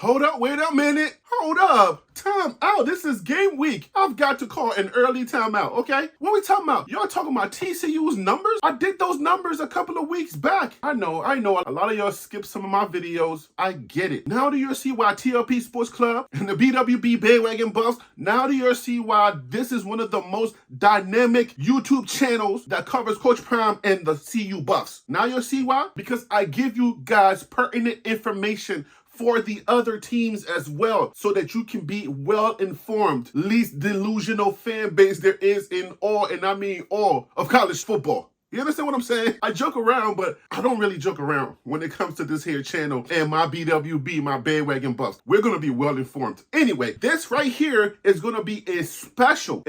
Hold up, wait a minute. Hold up. Time out. This is game week. I've got to call an early timeout, okay? What we talking about? Y'all talking about TCU's numbers? I did those numbers a couple of weeks back. I know. A lot of y'all skipped some of my videos. I get it. Now do you see why TLP Sports Club and the BWB Bandwagon Buffs, now do you see why this is one of the most dynamic YouTube channels that covers Coach Prime and the CU Buffs? Now you'll see why? Because I give you guys pertinent information for the other teams as well, so that you can be well informed. Least delusional fan base there is in all, and I mean all, of college football. You understand what I'm saying? I joke around, but I don't really joke around when it comes to this here channel and my BWB, my Bandwagon Buffs. We're going to be well informed. Anyway, this right here is going to be a special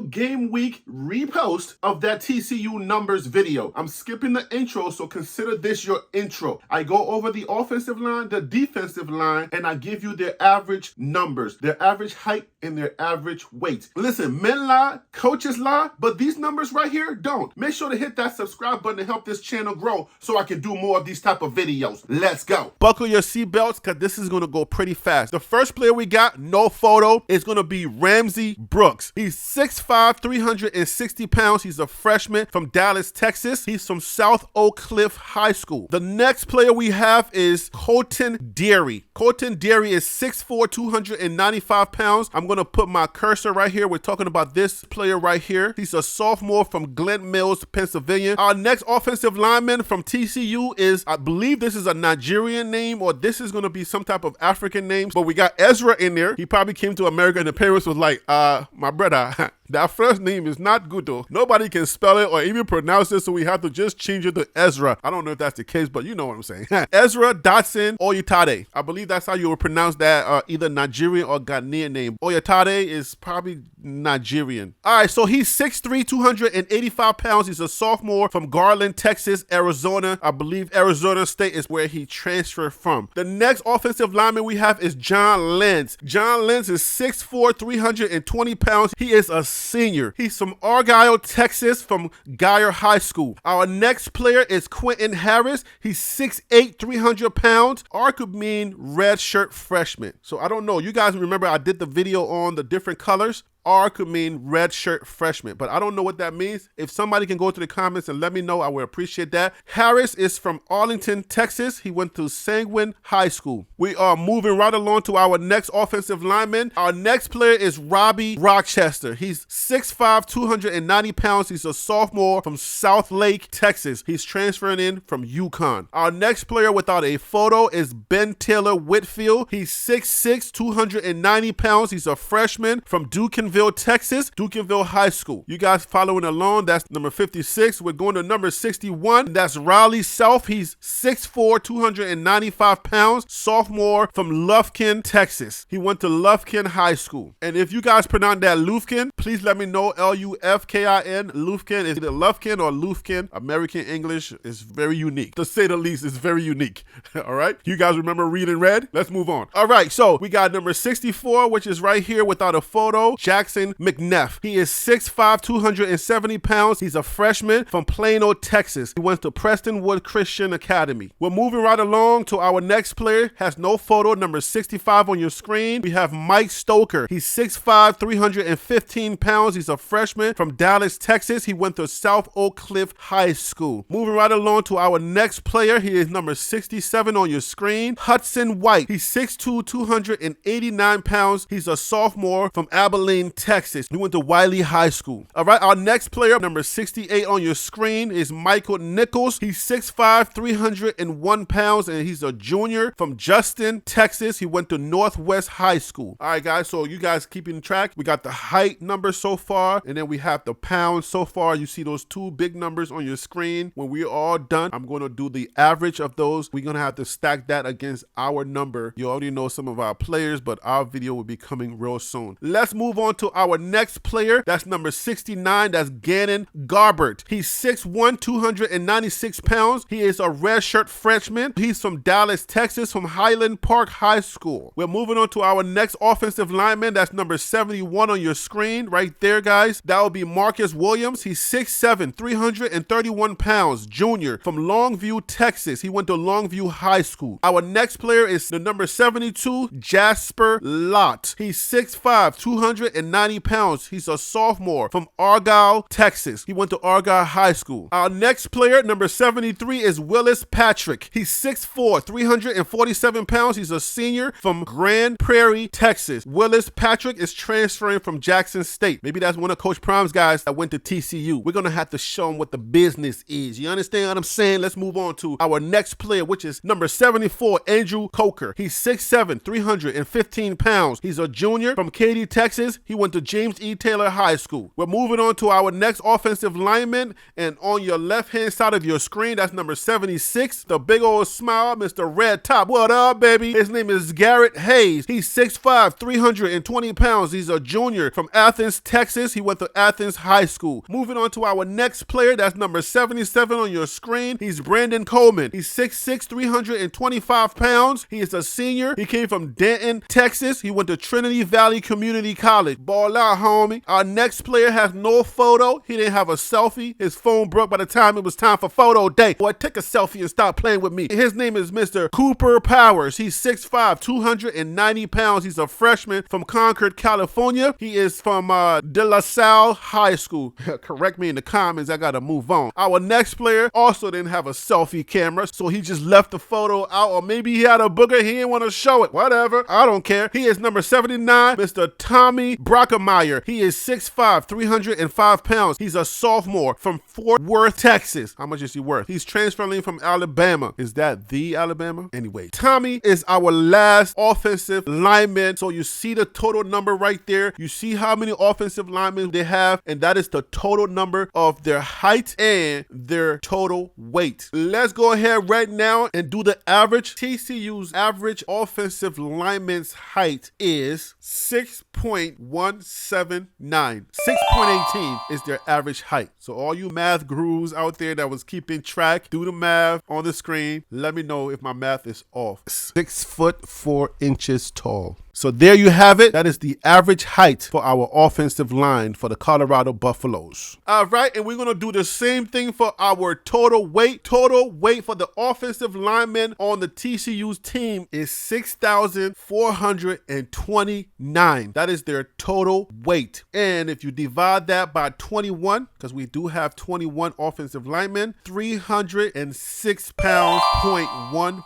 game week repost of that TCU numbers video. I'm skipping the intro, so consider this your intro. I go over the offensive line, the defensive line, and I give you their average numbers, their average height, and their average weight. Listen, men lie, coaches lie, but these numbers right here don't. Make sure to hit that subscribe button to help this channel grow so I can do more of these type of videos. Let's go. Buckle your seatbelts because this is going to go pretty fast. The first player we got, no photo, is going to be Ramsey Brooks. He's 6'5", 360 pounds. He's a freshman from Dallas, Texas. He's from South Oak Cliff High School. The next player we have is Colton Deary. Colton Deary is 6'4", 295 pounds. I'm going to put my cursor right here. We're talking about this player right here. He's a sophomore from Glen Mills, Pennsylvania. Our next offensive lineman from TCU is, I believe this is a Nigerian name, or this is going to be some type of African name, but we got Ezra in there. He probably came to America and the parents was like, my brother, that first name is not good though. Nobody can spell it or even pronounce it, so we have to just change it to Ezra. I don't know if that's the case, but you know what I'm saying. Ezra Dotson Oyatade. I believe that's how you would pronounce that, either Nigerian or Ghanaian name. Oyatade is probably Nigerian. All right, so he's 6'3", 285 pounds. He's a sophomore from Garland, Texas, Arizona. I believe Arizona State is where he transferred from. The next offensive lineman we have is John Lenz. John Lenz is 6'4", 320 pounds. He is a senior. He's from Argyle, Texas, from Geyer High School. Our next player is Quentin Harris. He's 6'8", 300 pounds. R could mean red shirt freshman. So I don't know. You guys remember I did the video on the different colors? R could mean red shirt freshman, but I don't know what that means. If somebody can go to the comments and let me know, I would appreciate that. Harris is from Arlington, Texas. He went to Sanguine High School. We are moving right along to our next offensive lineman. Our next player is Robbie Rochester. He's 6'5", 290 pounds. He's a sophomore from South Lake, Texas. He's transferring in from UConn. Our next player without a photo is Ben Taylor Whitfield. He's 6'6", 290 pounds. He's a freshman from Dukenville, Texas, Dukenville High School. You guys following along, that's number 56. We're going to number 61. That's Raleigh South. He's 6'4", 295 pounds, sophomore from Lufkin, Texas. He went to Lufkin High School. And if you guys pronounce that Lufkin, please let me know. Lufkin. Lufkin is either Lufkin or Lufkin. American English is very unique. To say the least, it's very unique. All right. You guys remember reading red? Let's move on. All right. So we got number 64, which is right here without a photo. Jackson McNeff. He is 6'5", 270 pounds. He's a freshman from Plano, Texas. He went to Prestonwood Christian Academy. We're moving right along to our next player. Has no photo. Number 65 on your screen. We have Mike Stoker. He's 6'5", 315 pounds. He's a freshman from Dallas, Texas. He went to South Oak Cliff High School. Moving right along to our next player. He is number 67 on your screen. Hudson White. He's 6'2", 289 pounds. He's a sophomore from Abilene, Texas. He went to Wiley High School. All right, our next player, number 68 on your screen, is Michael Nichols. He's 6'5", 301 pounds, and he's a junior from Justin, Texas. He went to Northwest High School. All right, guys, so you guys keeping track. We got the height number so far, and then we have the pounds so far. You see those two big numbers on your screen. When we're all done, I'm going to do the average of those. We're going to have to stack that against our number. You already know some of our players, but our video will be coming real soon. Let's move on to our next player. That's number 69. That's Gannon Garbert. He's 6'1", 296 pounds. He is a redshirt freshman. He's from Dallas, Texas, from Highland Park High School. We're moving on to our next offensive lineman. That's number 71 on your screen right there, guys. That will be Marcus Williams. He's 6'7", 331 pounds, junior from Longview, Texas. He went to Longview High School. Our next player is the number 72, Jasper Lott. He's 6'5", 290 pounds. He's a sophomore from Argyle, Texas. He went to Argyle High School. Our next player, number 73, is Willis Patrick. He's 6'4", 347 pounds. He's a senior from Grand Prairie, Texas. Willis Patrick is transferring from Jackson State. Maybe that's one of Coach Prime's guys that went to TCU. We're going to have to show him what the business is. You understand what I'm saying? Let's move on to our next player, which is number 74, Andrew Coker. He's 6'7", 315 pounds. He's a junior from Katy, Texas. He went to James E. Taylor High School. We're moving on to our next offensive lineman, and on your left-hand side of your screen, that's number 76, the big old smile, Mr. Red Top. What up, baby? His name is Garrett Hayes. He's 6'5", 320 pounds. He's a junior from Athens, Texas. He went to Athens High School. Moving on to our next player, that's number 77 on your screen. He's Brandon Coleman. He's 6'6", 325 pounds. He is a senior. He came from Denton, Texas. He went to Trinity Valley Community College. Ball out, homie. Our next player has no photo. He didn't have a selfie. His phone broke by the time it was time for photo day. Boy, take a selfie and stop playing with me. His name is Mr. Cooper Powers. He's 6'5", 290 pounds. He's a freshman from Concord, California. He is from De La Salle High School. Correct me in the comments. I gotta move on. Our next player also didn't have a selfie camera, so he just left the photo out, or maybe he had a booger. He didn't want to show it. Whatever. I don't care. He is number 79, Mr. Tommy Brockemeyer. He is 6'5", 305 pounds. He's a sophomore from Fort Worth, Texas. How much is he worth? He's transferring from Alabama. Is that the Alabama? Anyway, Tommy is our last offensive lineman. So you see the total number right there. You see how many offensive linemen they have, and that is the total number of their height and their total weight. Let's go ahead right now and do the average. TCU's average offensive lineman's height is 6.179. 6.18 is their average height. So all you math gurus out there that was keeping track, do the math on the screen. Let me know if my math is off. 6'4" tall. So there you have it. That is the average height for our offensive line for the Colorado Buffaloes. All right, and we're going to do the same thing for our total weight. Total weight for the offensive lineman on the TCU's team is 6,429. That is their total weight. And if you divide that by 21, because we do have 21 offensive linemen, 306 pounds, 0.14.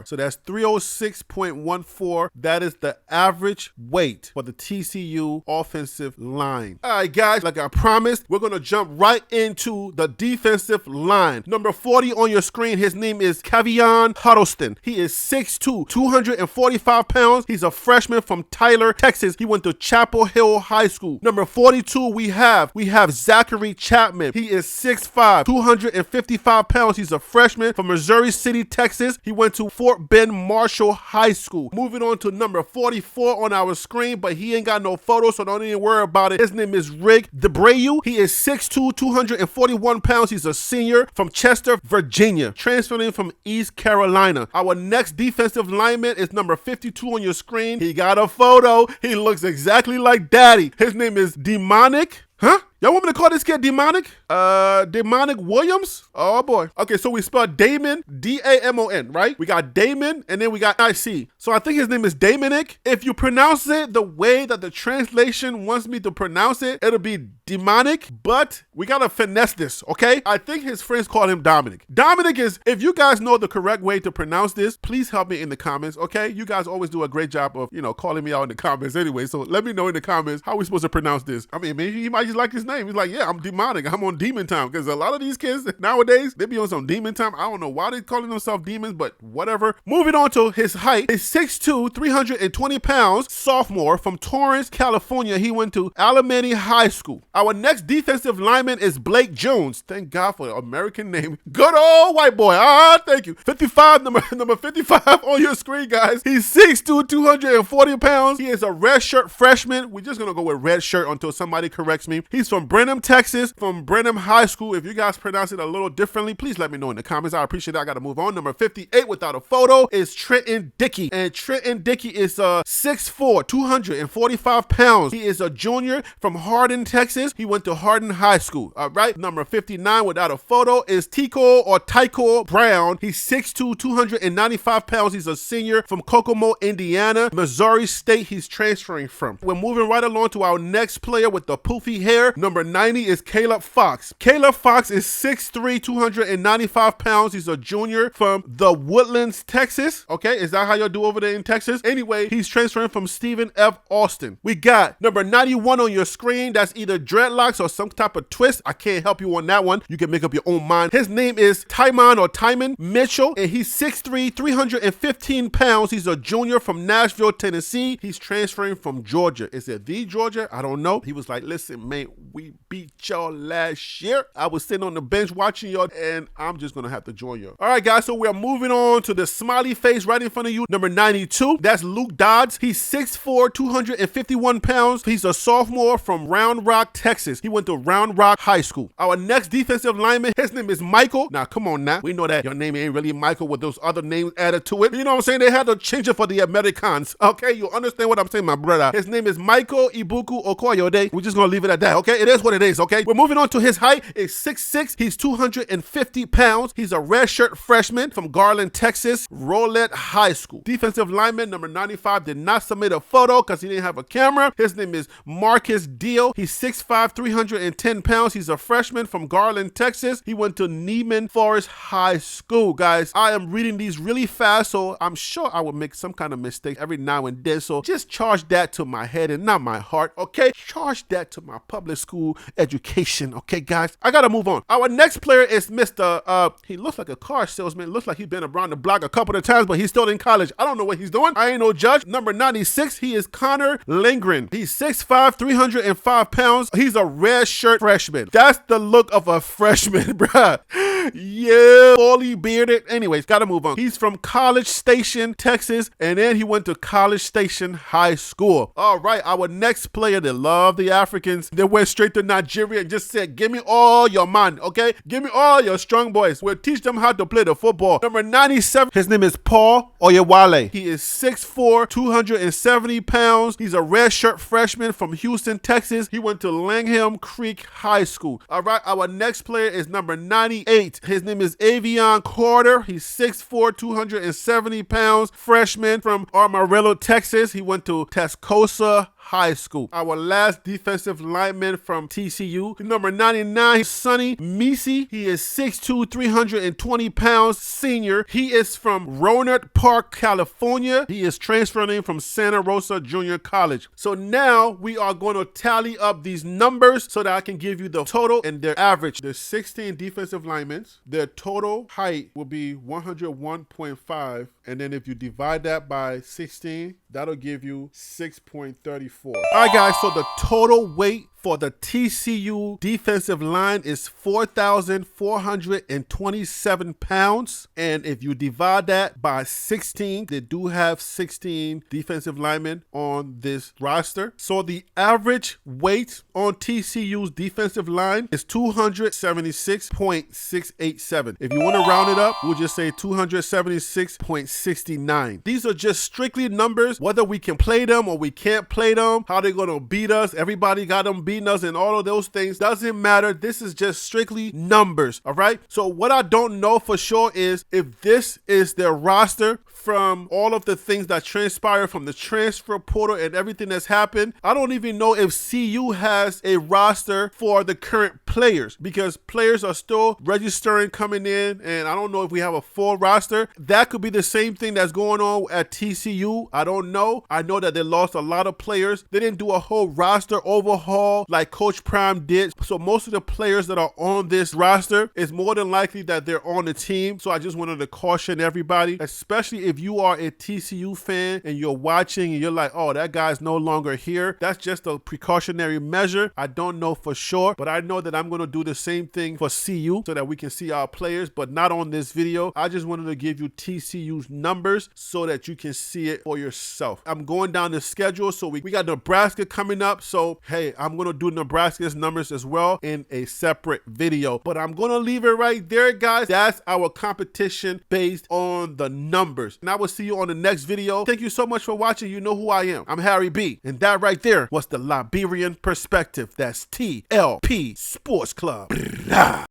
So that's 306.14. That is the average weight for the TCU offensive line. All right, guys, like I promised, we're going to jump right into the defensive line. Number 40 on your screen, his name is Kavion Huddleston. He is 6'2", 245 pounds. He's a freshman from Tyler, Texas. He went to Chapel Hill High School. Number 42, we have Zachary Chapman. He is 6'5", 255 pounds. He's a freshman from Missouri City, Texas. He went to Fort Bend Marshall High School. Moving on to number 44 on our screen, but he ain't got no photo, so don't even worry about it. His name is Rick DeBrayu. He is 6'2", 241 pounds. He's a senior from Chester, Virginia, transferring from East Carolina. Our next defensive lineman is number 52 on your screen. He got a photo. He looks exactly like Daddy. His name is Demonic. Huh? Y'all want me to call this kid Demonic? Demonic Williams? Oh boy. Okay, so we spelled Damon, D-A-M-O-N, right? We got Damon, and then we got I-C. So I think his name is Damonic. If you pronounce it the way that the translation wants me to pronounce it, it'll be Demonic, but we gotta finesse this, okay? I think his friends call him Dominic. Dominic is, if you guys know the correct way to pronounce this, please help me in the comments, okay? You guys always do a great job of, calling me out in the comments anyway, so let me know in the comments how we supposed to pronounce this. I mean, maybe he might just like his name. He's like, yeah, I'm demonic. I'm on demon time. Because a lot of these kids nowadays, they be on some demon time. I don't know why they calling themselves demons, but whatever. Moving on to his height. He's 6'2", 320 pounds, sophomore from Torrance, California. He went to Alamany High School. Our next defensive lineman is Blake Jones. Thank God for the American name. Good old white boy. Thank you. 55, number 55 on your screen, guys. He's 6'2", 240 pounds. He is a red shirt freshman. We're just going to go with red shirt until somebody corrects me. He's from Brenham, Texas, from Brenham High School. If you guys pronounce it a little differently, please let me know in the comments. I appreciate that. I got to move on. Number 58 without a photo is Trenton Dickey. And Trenton Dickey is 6'4", 245 pounds. He is a junior from Hardin, Texas. He went to Hardin High School. All right. Number 59 without a photo is Tycho Brown. He's 6'2", 295 pounds. He's a senior from Kokomo, Indiana, Missouri State he's transferring from. We're moving right along to our next player with the poofy hair. Number 90 is Caleb Fox. Caleb Fox is 6'3", 295 pounds. He's a junior from the Woodlands, Texas. Okay, is that how y'all do over there in Texas? Anyway, he's transferring from Stephen F. Austin. We got number 91 on your screen. That's either dreadlocks or some type of twist. I can't help you on that one. You can make up your own mind. His name is Timon Mitchell, and he's 6'3", 315 pounds. He's a junior from Nashville, Tennessee. He's transferring from Georgia. Is it the Georgia? I don't know. He was like, listen, man, we beat y'all last year. I was sitting on the bench watching y'all, and I'm just going to have to join y'all. All right, guys, so we're moving on to the smiley face right in front of you. Number 92, that's Luke Dodds. He's 6'4", 251 pounds. He's a sophomore from Round Rock, Texas. He went to Round Rock High School. Our next defensive lineman, his name is Michael. Now, come on now. We know that your name ain't really Michael with those other names added to it. You know what I'm saying? They had to change it for the Americans. Okay, you understand what I'm saying, my brother? His name is Michael Ibuku Okoyode. We're just going to leave it at that, okay? It is what it is, okay? We're moving on to his height. It's 6'6". He's 250 pounds. He's a red shirt freshman from Garland, Texas, Rolette High School. Defensive lineman number 95 did not submit a photo because he didn't have a camera. His name is Marcus Deal. He's 6'5", 310 pounds. He's a freshman from Garland, Texas. He went to Neiman Forest High School. Guys, I am reading these really fast, so I'm sure I will make some kind of mistake every now and then. So just charge that to my head and not my heart, okay? Charge that to my public school education, okay, guys? I gotta move on. Our next player is Mr. He looks like a car salesman. Looks like he's been around the block a couple of times, but he's still in college. I don't know what he's doing. I ain't no judge. Number 96, he is Connor Lindgren. He's 6'5", 305 pounds. He's a red shirt freshman. That's the look of a freshman, bruh. Yeah, fully bearded. Anyways, gotta move on. He's from College Station, Texas, and then he went to College Station High School. All right, our next player, they love the Africans. They went straight to Nigeria and just said, give me all your man, okay? Give me all your strong boys. We'll teach them how to play the football. Number 97, his name is Paul Oyewale. He is 6'4", 270 pounds. He's a red shirt freshman from Houston, Texas. He went to Langham Creek High School. All right, our next player is number 98. His name is Avion Carter. He's 6'4", 270 pounds, freshman from Amarillo, Texas. He went to Tascosa High School. Our last defensive lineman from TCU, number 99, Sonny Misi. He is 6'2", 320 pounds, senior. He is from Rohnert Park, California. He is transferring from Santa Rosa Junior College. So now we are going to tally up these numbers so that I can give you the total and their average. There's 16 defensive linemen. Their total height will be 101.5. And then if you divide that by 16, that'll give you 6.34. All right, guys, so the total weight for the TCU defensive line is 4,427 pounds. And if you divide that by 16, they do have 16 defensive linemen on this roster. So the average weight on TCU's defensive line is 276.687. If you want to round it up, we'll just say 276.69. These are just strictly numbers, whether we can play them or we can't play them, how they're going to beat us. Everybody got them beating us and all of those things. Doesn't matter. This is just strictly numbers. All right. So what I don't know for sure is if this is their roster from all of the things that transpire from the transfer portal and everything that's happened. I don't even know if CU has a roster for the current players because players are still registering coming in, and I don't know if we have a full roster. That could be the same thing that's going on at TCU. I don't know. I know that they lost a lot of players players. They didn't do a whole roster overhaul like Coach Prime did. So most of the players that are on this roster, it's more than likely that they're on the team. So I just wanted to caution everybody, especially if you are a TCU fan and you're watching and you're like, oh, that guy's no longer here. That's just a precautionary measure. I don't know for sure, but I know that I'm going to do the same thing for CU so that we can see our players, but not on this video. I just wanted to give you TCU's numbers so that you can see it for yourself. I'm going down the schedule. So we got Nebraska coming up. So, hey, I'm going to do Nebraska's numbers as well in a separate video, but I'm going to leave it right there, guys. That's our competition based on the numbers. And I will see you on the next video. Thank you so much for watching. You know who I am. I'm Harry B. And that right there was the Liberian Perspective. That's TLP Sports Club.